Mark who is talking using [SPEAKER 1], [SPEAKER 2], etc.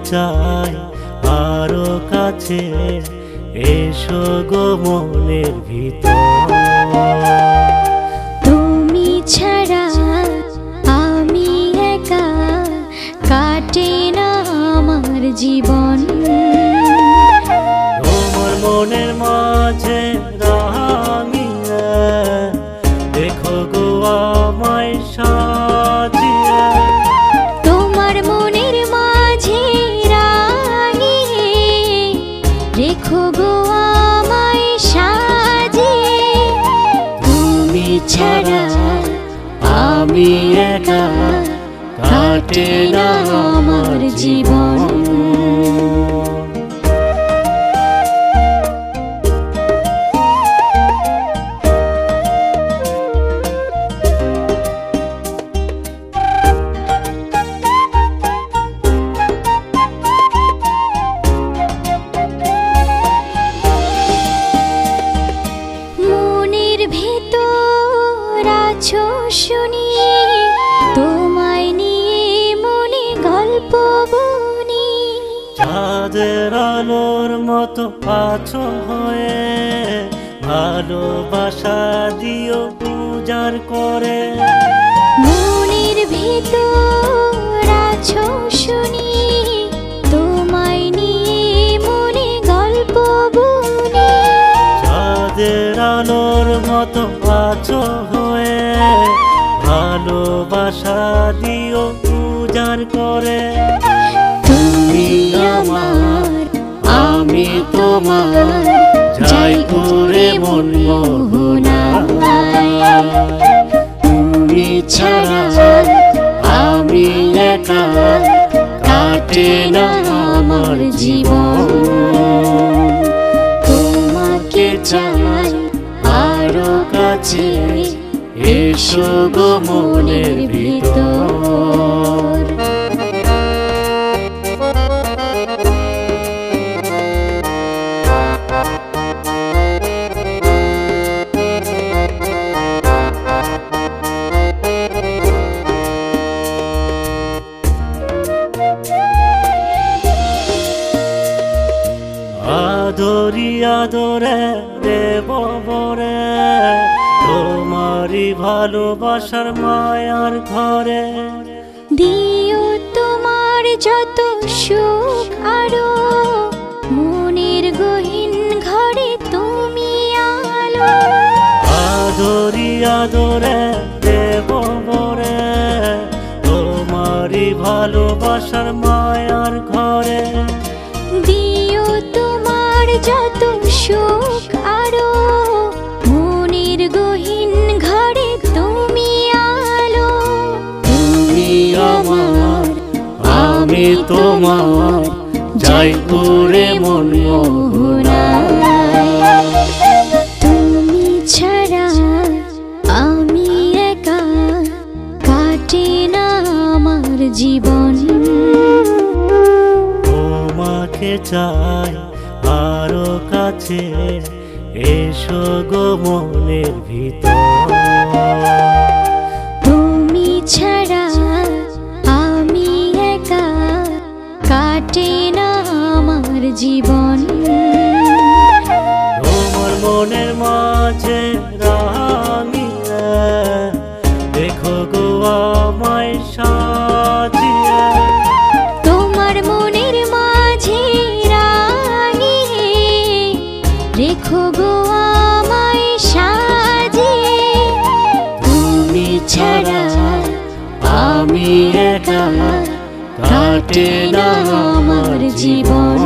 [SPEAKER 1] চাই আরো কাছে, এসো গো মনের ভিতর।
[SPEAKER 2] তুমি ছাড়া আমি একা, কাটে না আমার জীবন।
[SPEAKER 1] তোমার মনের মাঝে রাঙিয়ে দেখো গো আমায় সাজিয়ে।
[SPEAKER 2] তোমার মনের মাঝে রাঙিয়ে রেখো গো আমায় সাজিয়ে।
[SPEAKER 1] তুমি ছাড়া আমি একা, কাটে না আমার জীবন।
[SPEAKER 2] মনের ভেতর আছো শুনি, তোমায় নিয়ে মনে গল্প বুনি।
[SPEAKER 1] চাঁদের আলোর মতো আছো হয়ে, ভালোবাসা দিও উজাড় করে।
[SPEAKER 2] মনের ভেতর আছো শুনি, তোমায় নিয়ে মনে গল্প বুনি।
[SPEAKER 1] চাঁদের আলোর মতো আছো হয়ে, ভালোবাসা দিও উজাড় করে।
[SPEAKER 2] তুমি আমার,
[SPEAKER 1] আমি তোমার, যাই করে মন মোহনায়। তুমি ছাড়া আমি একা, কাটে না আমার জীবন। তোমাকে চাই আরো কাছে, এসো গো মনের ভিতর। আদরি আদরে দেব বরে, তোমারই ভালোবাসার মায়ার ঘরে।
[SPEAKER 2] দিও তোমার যত সুখ আরো, মনের গহীন ঘরে তুমি আলো।
[SPEAKER 1] আদরি আদরে দেব বরে, তোমারই ভালোবাসার মায়ার ঘরে।
[SPEAKER 2] দিও তোমার যত সুখ আরো, মনের গহীন ঘরে তুমি আলো।
[SPEAKER 1] তুমি আমার, আমি তোমার, যাই করে মন মোহনায়।
[SPEAKER 2] তুমি ছাড়া আমি একা, কাটে না আমার জীবন।
[SPEAKER 1] তোমাকে চাই আরো কাছে, এসো গো মনের ভিতর।
[SPEAKER 2] তুমি ছাড়া আমি একা, কাটে না আমার জীবন।
[SPEAKER 1] তোমার মনের মাঝে রাঙিয়ে দেখো গো আমায় সাজিয়ে।
[SPEAKER 2] তোমার মনের মাঝে রাঙিয়ে রেখো গো আমায় সাজিয়ে।
[SPEAKER 1] তুমি ছাড়া আমি একা, কাটে না আমার জীবন।